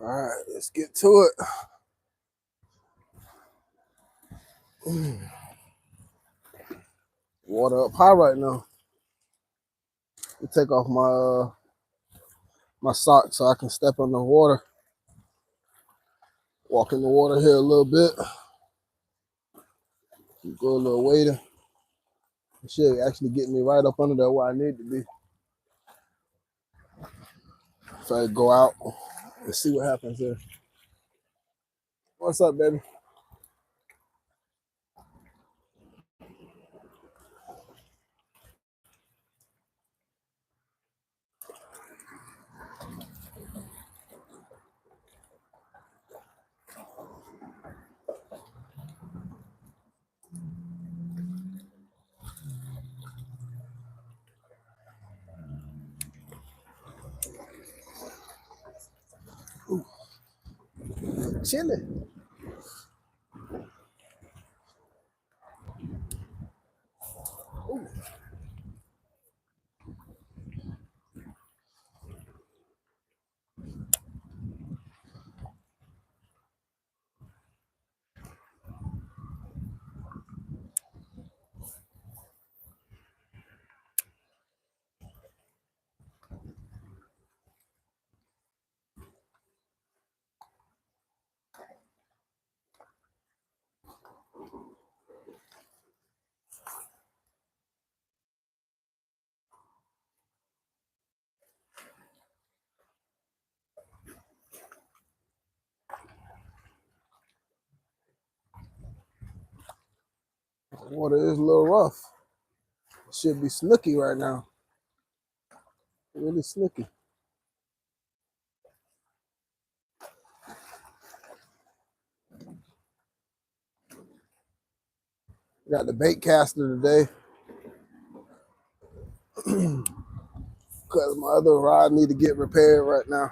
All right, let's get to it. Water up high right now. Let me take off my socks so I can step on the water. Walk in the water here a little bit. Go a little waiter. It should actually get me right up under there where I need to be. So I go out and see what happens here. What's up, baby? Chilly. The water is a little rough. It should be snooky right now. Really snooky. Got the bait caster today. Because my other rod need to get repaired right now.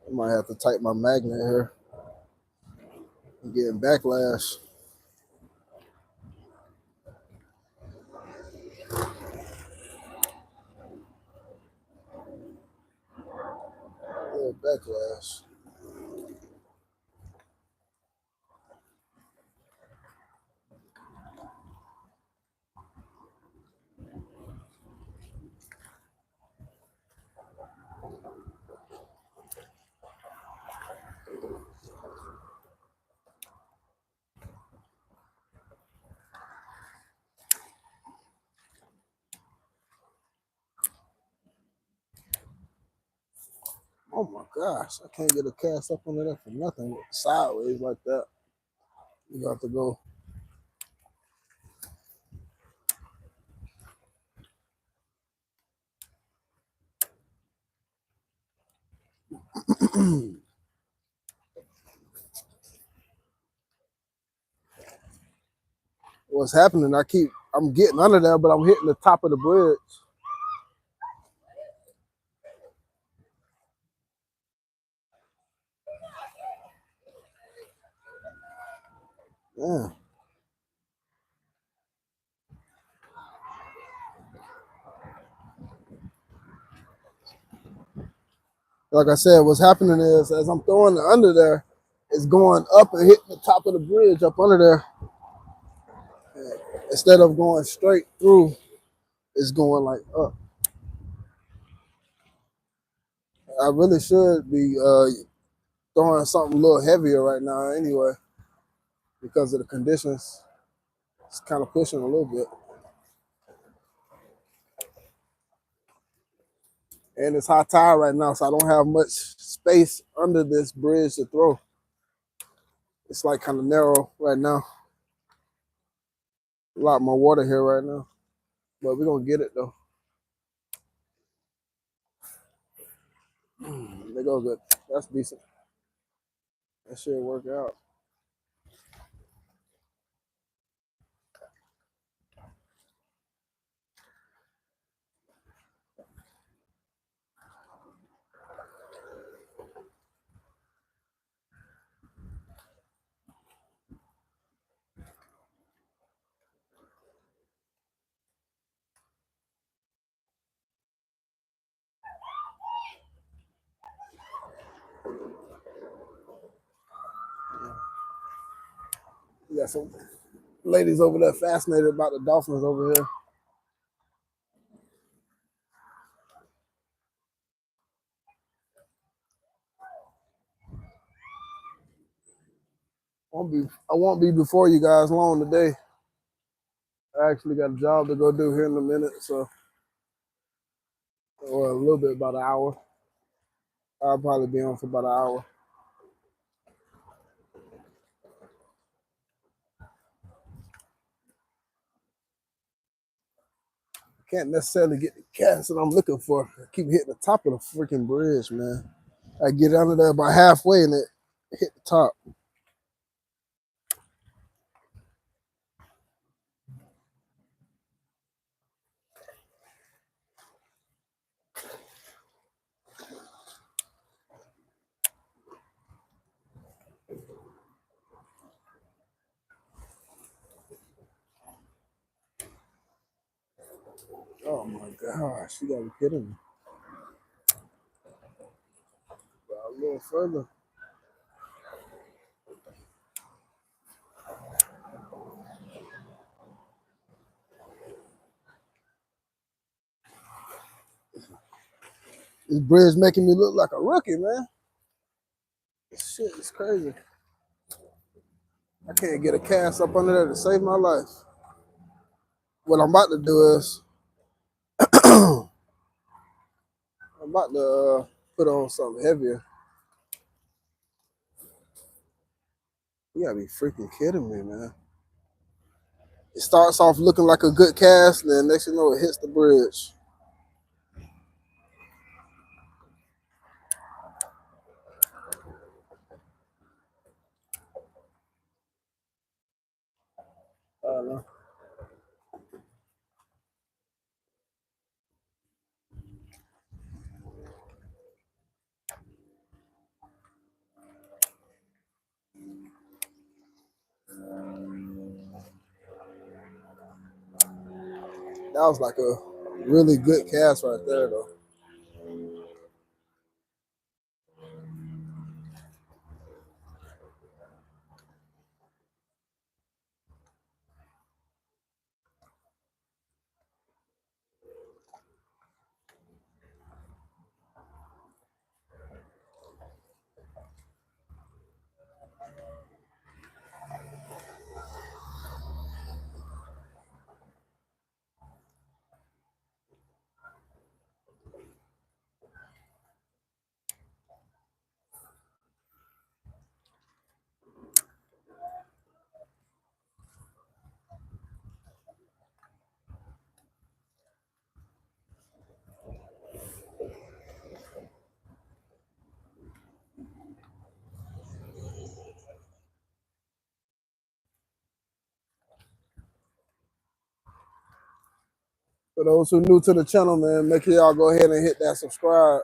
I might have to tighten my magnet here. I'm getting backlash. Backlash. Oh my gosh, I can't get a cast up under that for nothing. Sideways like that. You got to go. What's happening? I'm getting under there, but I'm hitting the top of the bridge. Yeah. Like I said, what's happening is as I'm throwing it under there, it's going up and hitting the top of the bridge up under there. Instead of going straight through, it's going like up. I really should be throwing something a little heavier right now anyway because of the conditions. It's kind of pushing a little bit. And it's high tide right now, so I don't have much space under this bridge to throw. It's like kind of narrow right now. A lot more water here right now, but we're gonna get it though. They go good. That's decent. That should work out. got some ladies over there fascinated about the dolphins over here. I won't be before you guys long today. I actually got a job to go do here in a minute, so or a little bit about an hour. I'll probably be on for about an hour. Can't necessarily get the cast that I'm looking for. I keep hitting the top of the freaking bridge, man. I get under there about halfway and it hit the top. Oh my gosh, you gotta be kidding me. A little further. This bridge making me look like a rookie, man. This shit is crazy. I can't get a cast up under there to save my life. What I'm about to do is I'm about to put on something heavier. You gotta be freaking kidding me, man. It starts off looking like a good cast, and then next you know it hits the bridge. I don't know. That was like a really good cast right there, though. For those who new to the channel, man, make sure y'all go ahead and hit that subscribe.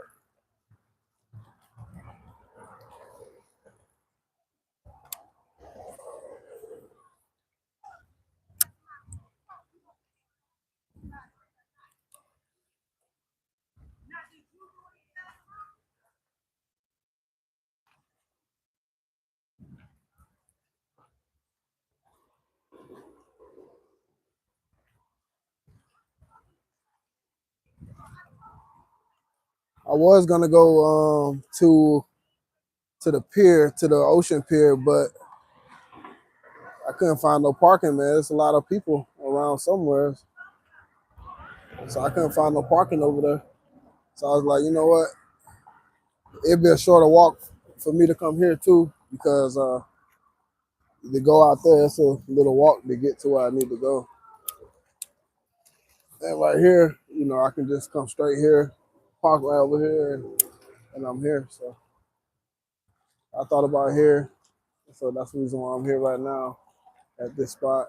I was gonna go to the pier, to the ocean pier, but I couldn't find no parking, man. There's a lot of people around somewhere, so I couldn't find no parking over there. So I was like, you know what? It'd be a shorter walk for me to come here too, because to go out there, it's a little walk to get to where I need to go. And right here, you know, I can just come straight here, park right over here, and I'm here. So I thought about here. So that's the reason why I'm here right now at this spot.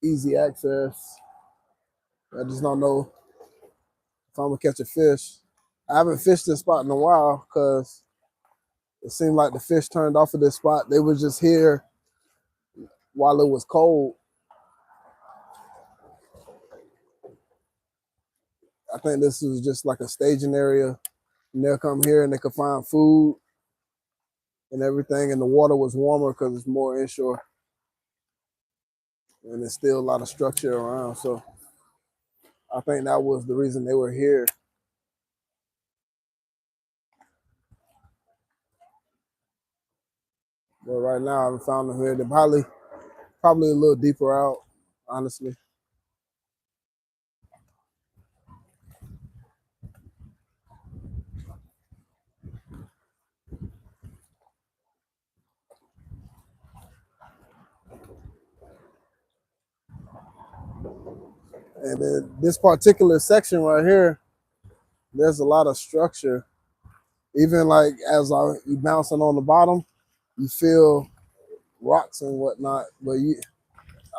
Easy access. I just don't know if I'm gonna catch a fish. I haven't fished this spot in a while because it seemed like the fish turned off of this spot. They were just here while it was cold. I think this was just like a staging area. And they'll come here and they can find food. and everything, and the water was warmer because it's more inshore, and there's still a lot of structure around. So I think that was the reason they were here. But right now, I haven't found them here. They're probably a little deeper out, honestly. And then this particular section right here, there's a lot of structure. Even like as you bouncing on the bottom, you feel rocks and whatnot. But I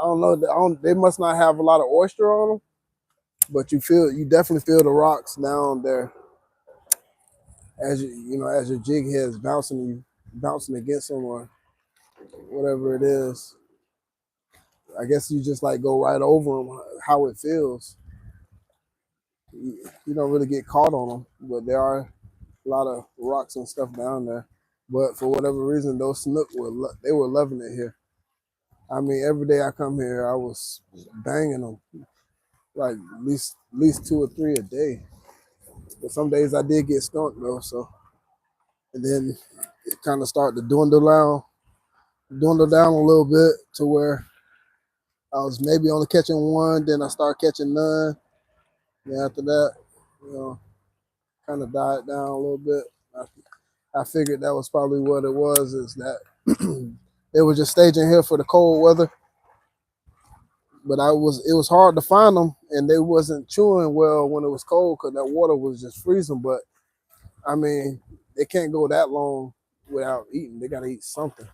don't know. They must not have a lot of oyster on them. But you definitely feel the rocks down there as as your jig head is bouncing against them or whatever it is. I guess you just like go right over them, how it feels. You don't really get caught on them, but there are a lot of rocks and stuff down there. But for whatever reason, those snook they were loving it here. I mean, every day I come here, I was banging them, like at least 2 or 3 a day. But some days I did get skunked though, so and then it kind of started to dwindle down a little bit to where I was maybe only catching one, then I started catching none. Then after that, you know, kind of died down a little bit. I figured that was probably what it was, is that they were just staging here for the cold weather. But it was hard to find them, and they wasn't chewing well when it was cold because that water was just freezing. But I mean, they can't go that long without eating. They got to eat something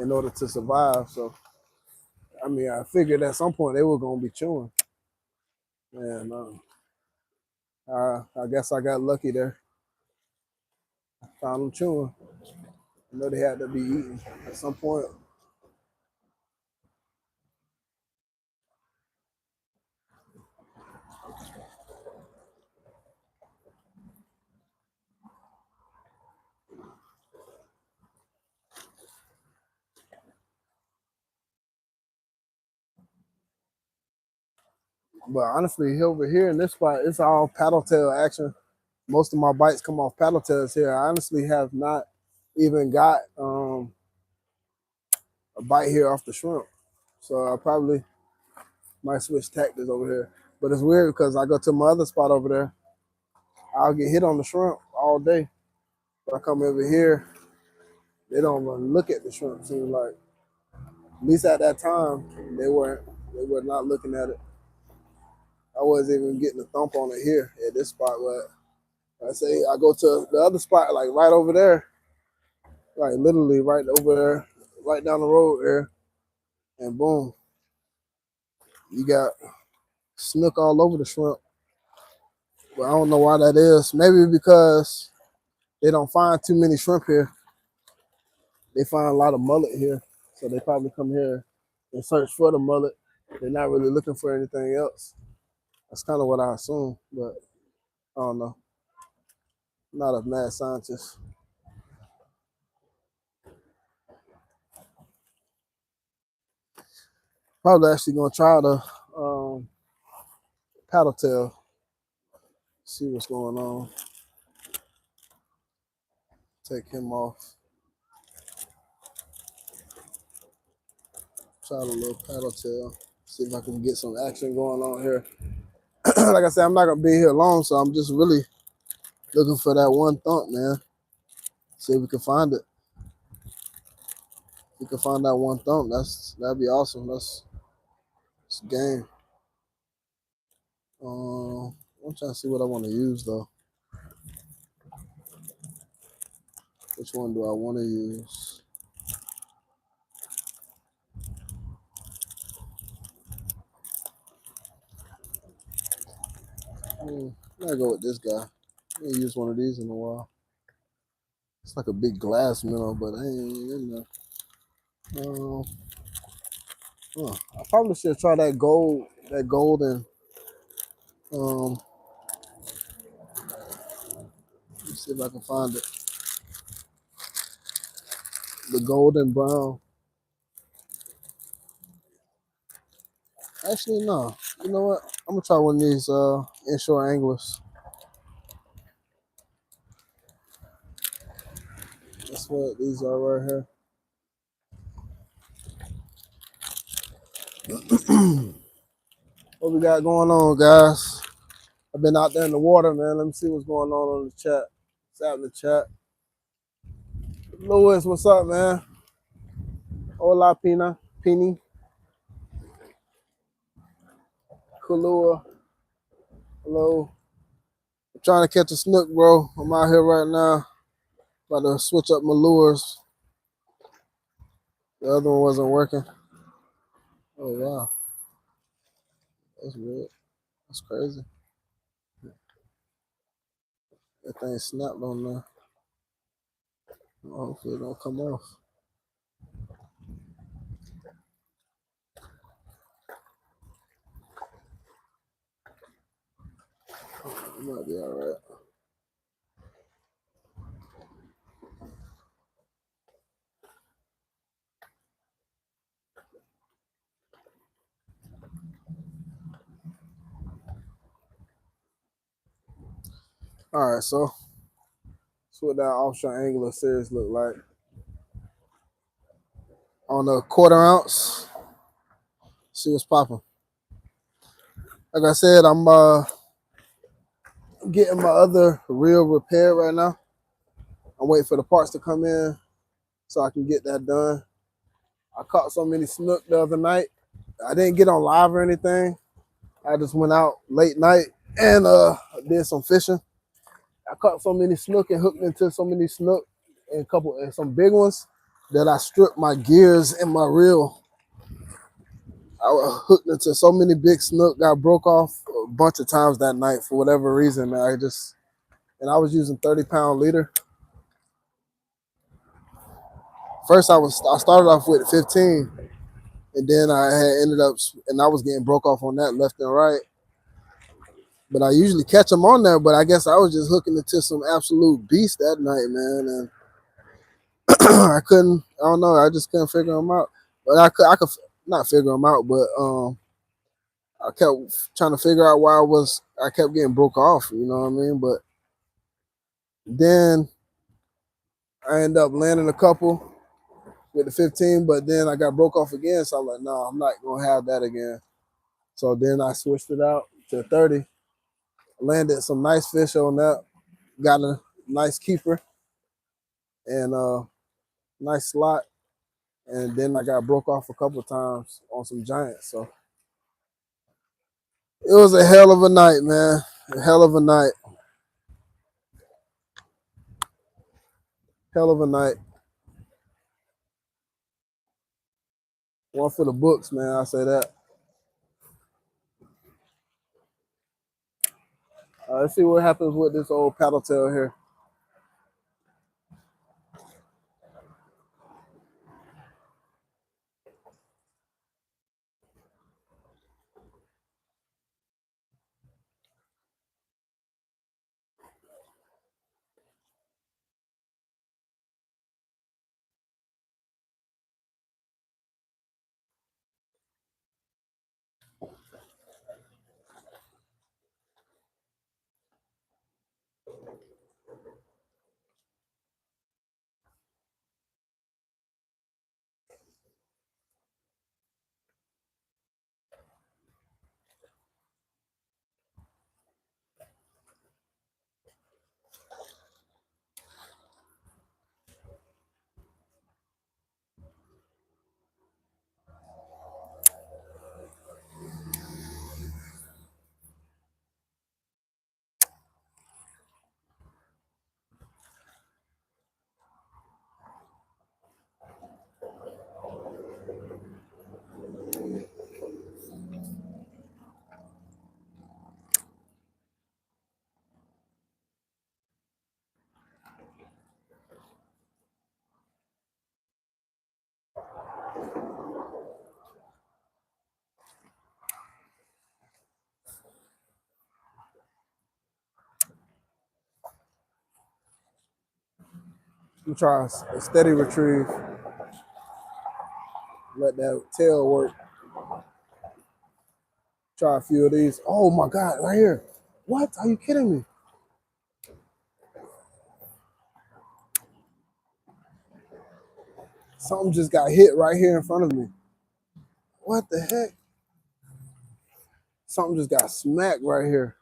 in order to survive. So I mean, I figured at some point they were gonna be chewing, and I guess I got lucky there. I found them chewing. I know they had to be eating at some point. But honestly, over here in this spot, it's all paddle tail action. Most of my bites come off paddle tails here. I honestly have not even got a bite here off the shrimp. So I probably might switch tactics over here. But it's weird because I go to my other spot over there, I'll get hit on the shrimp all day. But I come over here, they don't even look at the shrimp. Seems like, at least at that time, they were not looking at it. I wasn't even getting a thump on it here at this spot. But I say I go to the other spot, like right over there, like literally right over there, right down the road there, and boom, you got snook all over the shrimp. But I don't know why that is. Maybe because they don't find too many shrimp here. They find a lot of mullet here. So they probably come here and search for the mullet. They're not really looking for anything else. That's kind of what I assume, but I don't know. I'm not a mad scientist. Probably actually gonna try the paddle tail, see what's going on. Take him off. Try the little paddle tail. See if I can get some action going on here. Like I said, I'm not gonna be here long, so I'm just really looking for that one thump, man. See if we can find it. If we can find that one thump, that'd be awesome. That's game. I'm trying to see what I want to use though. Which one do I want to use? I gotta go with this guy. I ain't used one of these in a while. It's like a big glass minnow, but I ain't in there. I probably should try that golden. Um, let's see if I can find it. The golden brown. Actually, no. You know what? I'm gonna try one of these inshore anglers. That's what these are right here. What we got going on, guys? I've been out there in the water, man. Let me see what's going on the chat. What's out in the chat? Lewis, what's up, man? Hola, Pina. Pini. Kulua. Hello. I'm trying to catch a snook, bro. I'm out here right now. About to switch up my lures. The other one wasn't working. Oh, wow. That's weird. That's crazy. That thing snapped on there. Hopefully it don't come off. It might be all right. All right, so that's what that offshore angler series look like. On a quarter ounce, see what's popping. Like I said, I'm getting my other reel repaired right now. I'm waiting for the parts to come in so I can get that done. I caught so many snook the other night. I didn't get on live or anything. I just went out late night and did some fishing. I caught so many snook and hooked into so many snook and some big ones that I stripped my gears and my reel. I was hooked into so many big snook, got broke off a bunch of times that night for whatever reason, man. I was using 30-pound leader. First I started off with 15, and then I had ended up, and I was getting broke off on that left and right. But I usually catch them on there, but I guess I was just hooking into some absolute beast that night, man. And I couldn't, I don't know, I just couldn't figure them out. But I could not figure them out, but I kept trying to figure out why I kept getting broke off, you know what I mean? But then I ended up landing a couple with the 15, but then I got broke off again. So I'm like, no, I'm not going to have that again. So then I switched it out to 30. Landed some nice fish on that. Got a nice keeper and a nice slot. And then I got broke off a couple times on some giants. So it was a hell of a night, man. A hell of a night. Hell of a night. One for the books, man. I say that. Let's see what happens with this old paddle tail here. I'm trying a steady retrieve. let that tail work. Try a few of these. Oh my God, right here. What? Are you kidding me? Something just got hit right here in front of me. What the heck? Something just got smacked right here.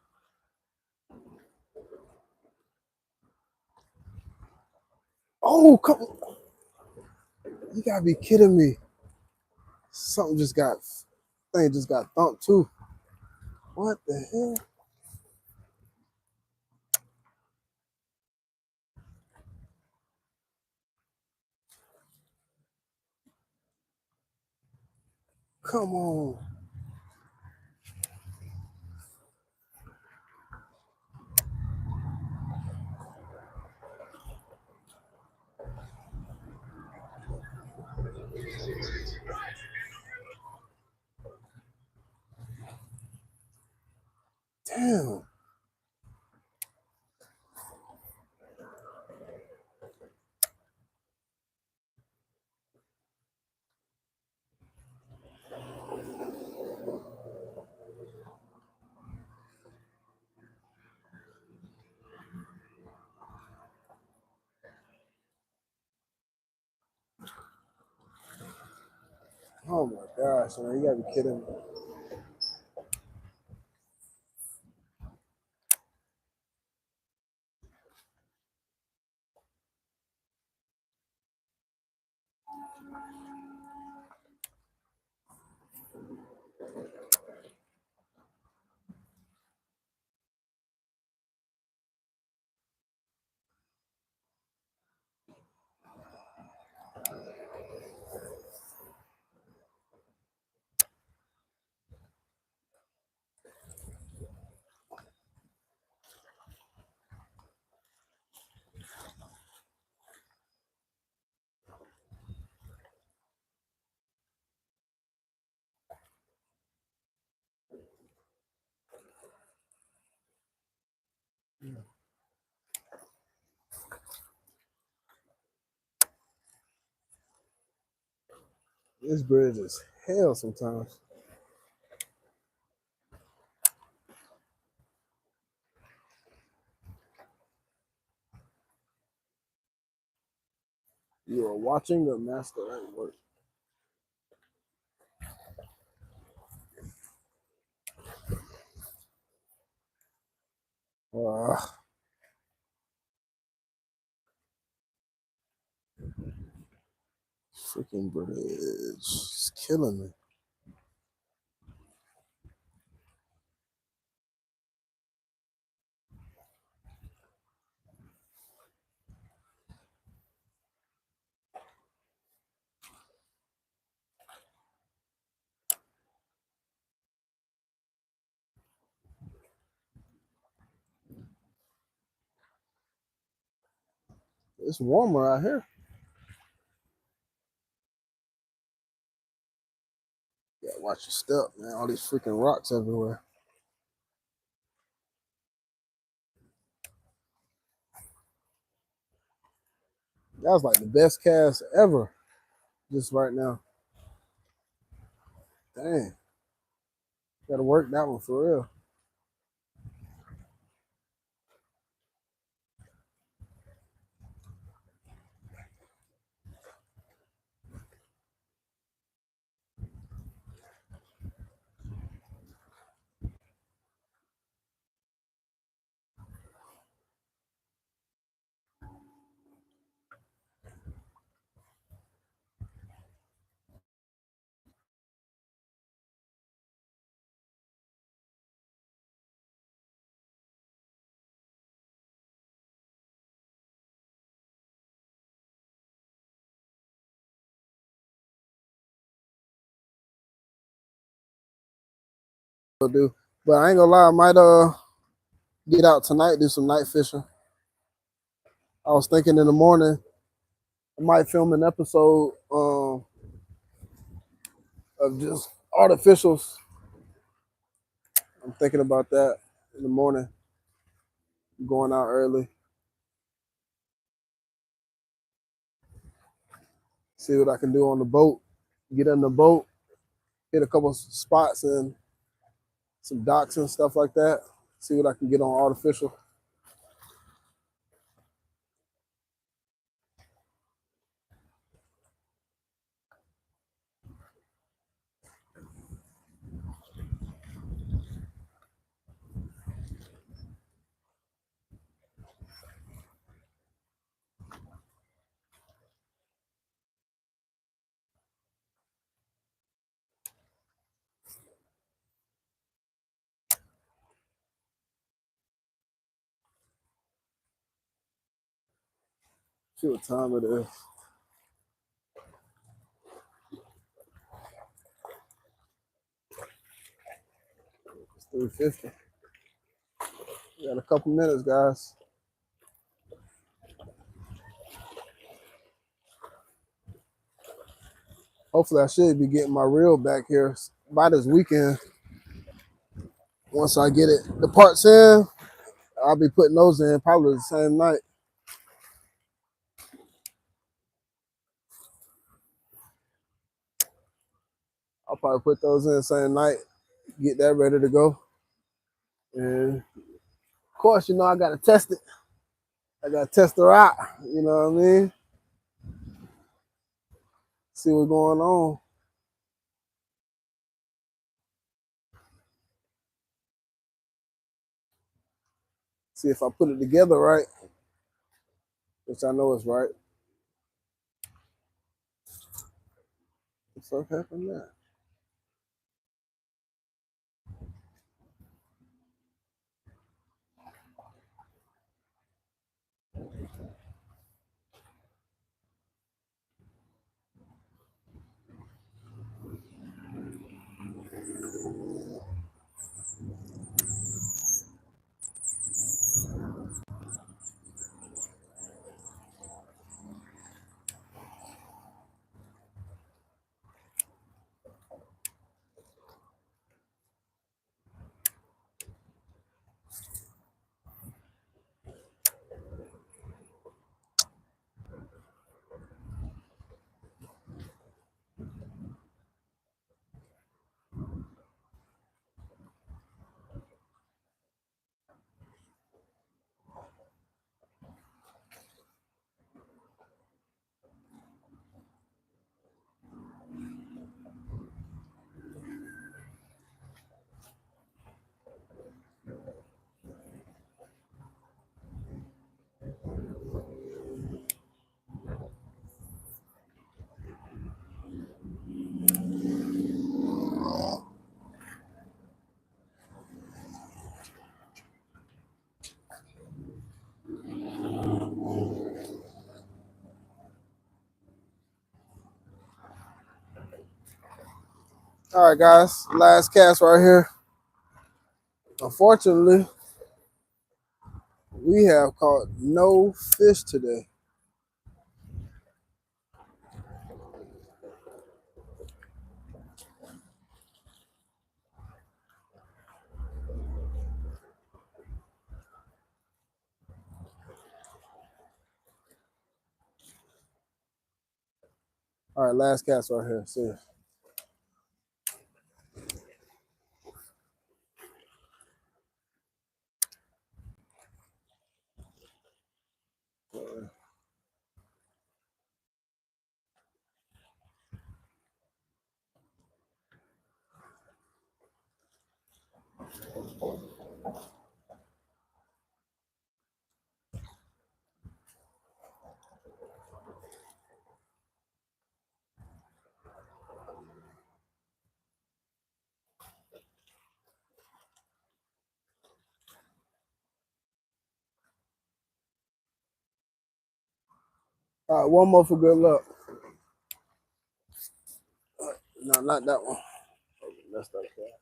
Oh, come on. You gotta be kidding me. Something just got, thing just got thumped too. What the hell? Come on. Damn. Oh my gosh, man. You gotta be kidding me. This bridge is hell sometimes. You are watching the master at work. Ah, freaking bridge. It's killing me. It's warmer out here. Yeah, watch your step, man. All these freaking rocks everywhere. That was like the best cast ever. Just right now. Dang. Gotta work that one for real. Will do. But I ain't gonna lie, I might get out tonight, do some night fishing. I was thinking in the morning I might film an episode of just artificials. I'm thinking about that in the morning, going out early, see what I can do on the boat. get in the boat, hit a couple spots and some docks and stuff like that. See what I can get on artificial. See what time it is. It's 3:50. We got a couple minutes, guys. Hopefully, I should be getting my reel back here by this weekend. Once I get the parts in, I'll be putting those in probably the same night. I'll probably put those in the same night, get that ready to go. And of course, I got to test it. I got to test her out. You know what I mean? See what's going on. See if I put it together right, which I know is right. What the fuck happened there? All right, guys. Last cast right here. Unfortunately, we have caught no fish today. All right, last cast right here. See. All right, one more for good luck. No, not that one. That's that cat.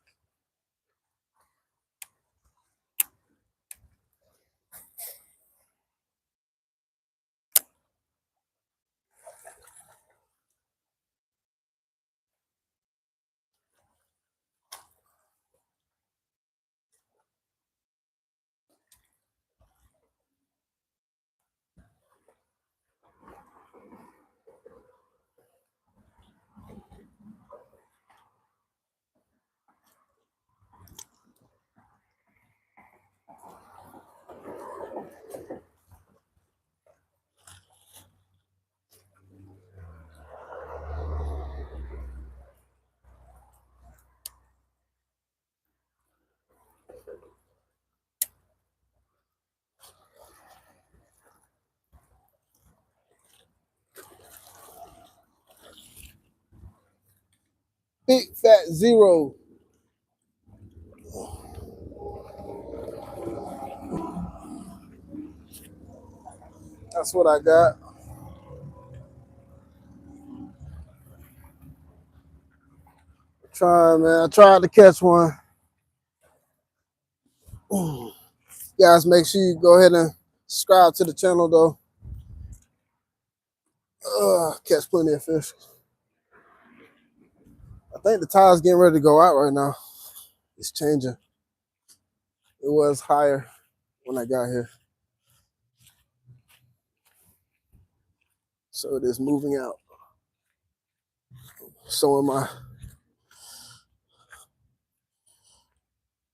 Big fat zero. That's what I got. Trying, man. I tried to catch one. Guys, make sure you go ahead and subscribe to the channel, though. Catch plenty of fish. I think the tide's getting ready to go out right now. It's changing. It was higher when I got here. So it is moving out. So am I.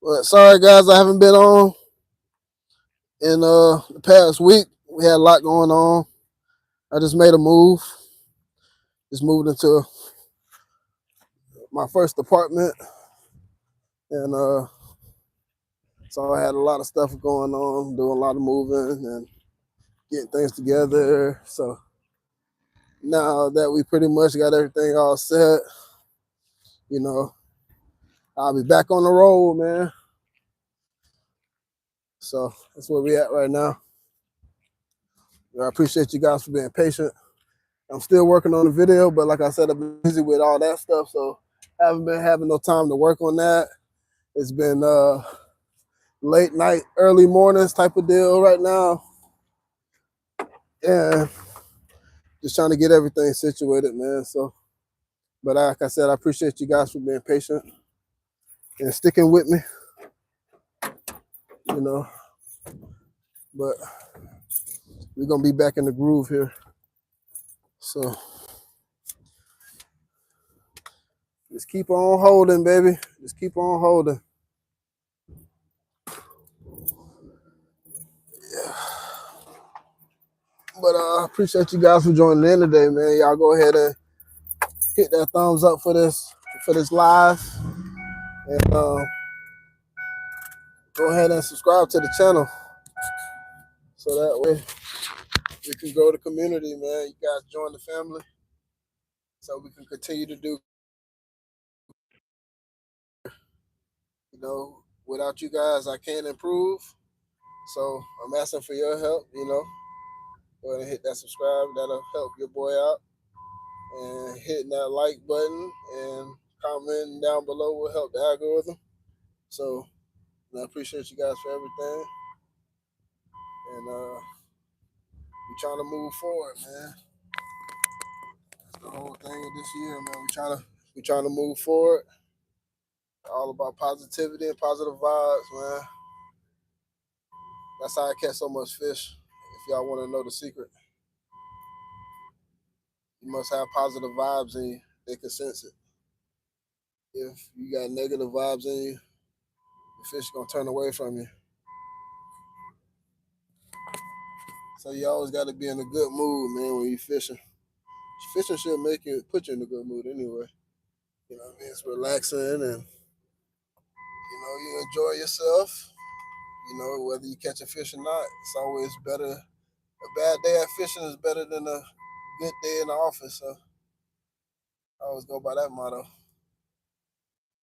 But sorry, guys, I haven't been on in the past week. We had a lot going on. I just made a move. Just moved into my first apartment. And so I had a lot of stuff going on, doing a lot of moving and getting things together. So now that we pretty much got everything all set, you know, I'll be back on the road, man. So that's where we at right now. I appreciate you guys for being patient. I'm still working on the video, but like I said, I've been busy with all that stuff, so I haven't been having no time to work on that. It's been late night, early mornings type of deal right now. And just trying to get everything situated, man. So, but like I said, I appreciate you guys for being patient and sticking with me, you know. But we're gonna be back in the groove here. So just keep on holding, baby. Just keep on holding. Yeah. But I appreciate you guys for joining in today, man. Y'all go ahead and hit that thumbs up for this live, and go ahead and subscribe to the channel so that way we can grow the community, man. You guys join the family so we can continue to do. You know, without you guys, I can't improve. So I'm asking for your help. You know, go ahead and hit that subscribe. That'll help your boy out. And hitting that like button and commenting down below will help the algorithm. So I appreciate you guys for everything. And we trying to move forward, man. That's the whole thing of this year, man. We trying to move forward. All about positivity and positive vibes, man. That's how I catch so much fish. If y'all want to know the secret, you must have positive vibes in you. They can sense it. If you got negative vibes in you, the fish gonna turn away from you. So you always got to be in a good mood, man, when you fishing. Fishing should put you in a good mood anyway. You know what I mean? It's relaxing, and you enjoy yourself. You know, whether you catch a fish or not, it's always better. A bad day at fishing is better than a good day in the office. So I always go by that motto.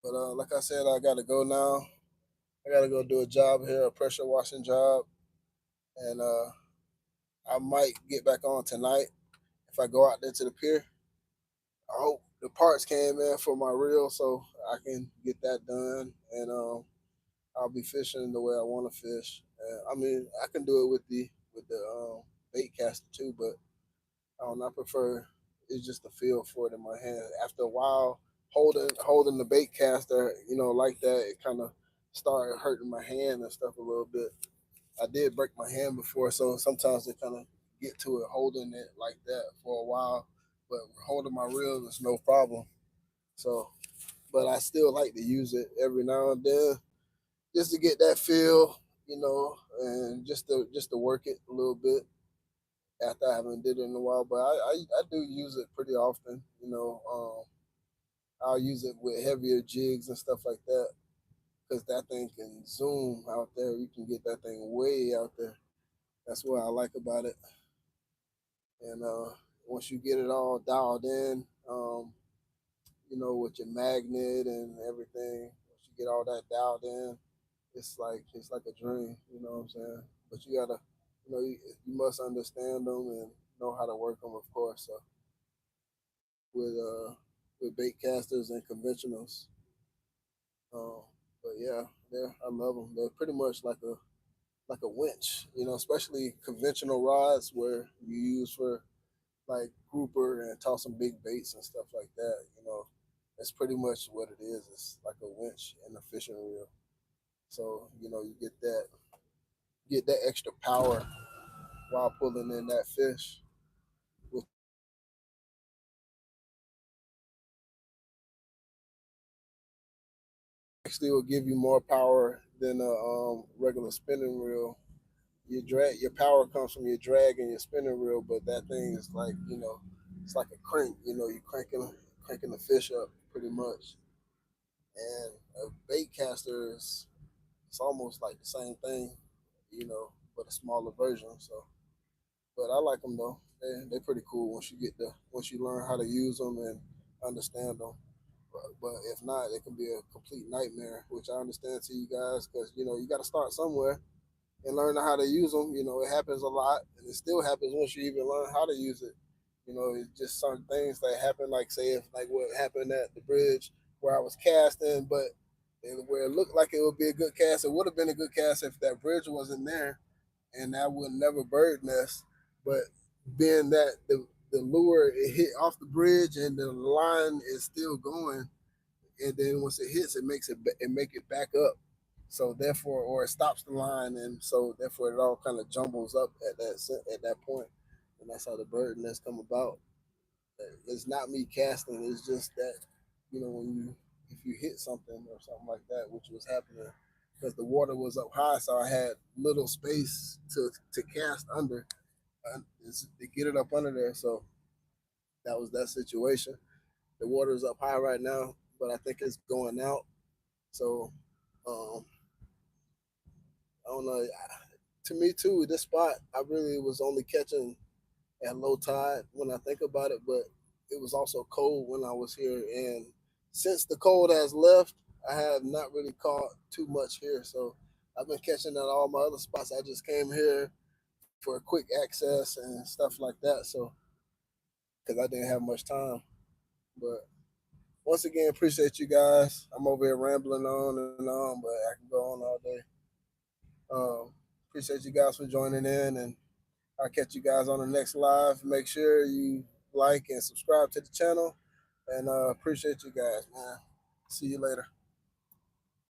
But like I said, I gotta go now. I gotta go do a job here, a pressure washing job, and I might get back on tonight if I go out there to the pier. I hope the parts came in for my reel so I can get that done, and I'll be fishing the way I want to fish. I mean, I can do it with the bait caster too, but I prefer it's just the feel for it in my hand. After a while, holding the bait caster, like that, it kind of started hurting my hand and stuff a little bit. I did break my hand before, so sometimes it kind of get to it holding it like that for a while. But holding my reel is no problem. So, but I still like to use it every now and then just to get that feel, and just to work it a little bit after I haven't did it in a while. But I do use it pretty often. I'll use it with heavier jigs and stuff like that because that thing can zoom out there. You can get that thing way out there. That's what I like about it. And once you get it all dialed in, with your magnet and everything. Once you get all that dialed in, it's like a dream. You know what I'm saying? But you gotta, you must understand them and know how to work them, of course. So with uh with bait casters and conventionals. Um, but yeah, I love them. They're pretty much like a winch, especially conventional rods where you use for like grouper and tossing big baits and stuff like that. That's pretty much what it is. It's like a winch and a fishing reel. So you get that extra power while pulling in that fish, which actually will give you more power than a regular spinning reel. Your power comes from your drag and your spinning reel, but that thing is like it's like a crank. You cranking the fish up pretty much, and a bait caster is it's almost like the same thing, but a smaller version. So, but I like them though. They're pretty cool once you learn how to use them and understand them. But if not, it can be a complete nightmare, which I understand to you guys because you got to start somewhere and learn how to use them. It happens a lot, and it still happens once you even learn how to use it. It's just some things that happen, like say if like what happened at the bridge where I was casting, but where it looked like it would be a good cast, it would have been a good cast if that bridge wasn't there, and that would never bird nest. But being that the lure it hit off the bridge and the line is still going, and then once it hits, it make it back up. So therefore, or it stops the line, and so therefore it all kind of jumbles up at that point, and that's how the bird nest come about. It's not me casting; it's just that when you if you hit something or something like that, which was happening because the water was up high, so I had little space to cast under to get it up under there. So that was that situation. The water is up high right now, but I think it's going out. So um, I don't know. To me too, this spot I really was only catching at low tide when I think about it, but it was also cold when I was here, and since the cold has left, I have not really caught too much here. So I've been catching at all my other spots. I just came here for quick access and stuff like that. So because I didn't have much time, but once again, appreciate you guys. I'm over here rambling on and on, but I can go on all day. Appreciate you guys for joining in, and I'll catch you guys on the next live. Make sure you like and subscribe to the channel, and appreciate you guys, man. See you later.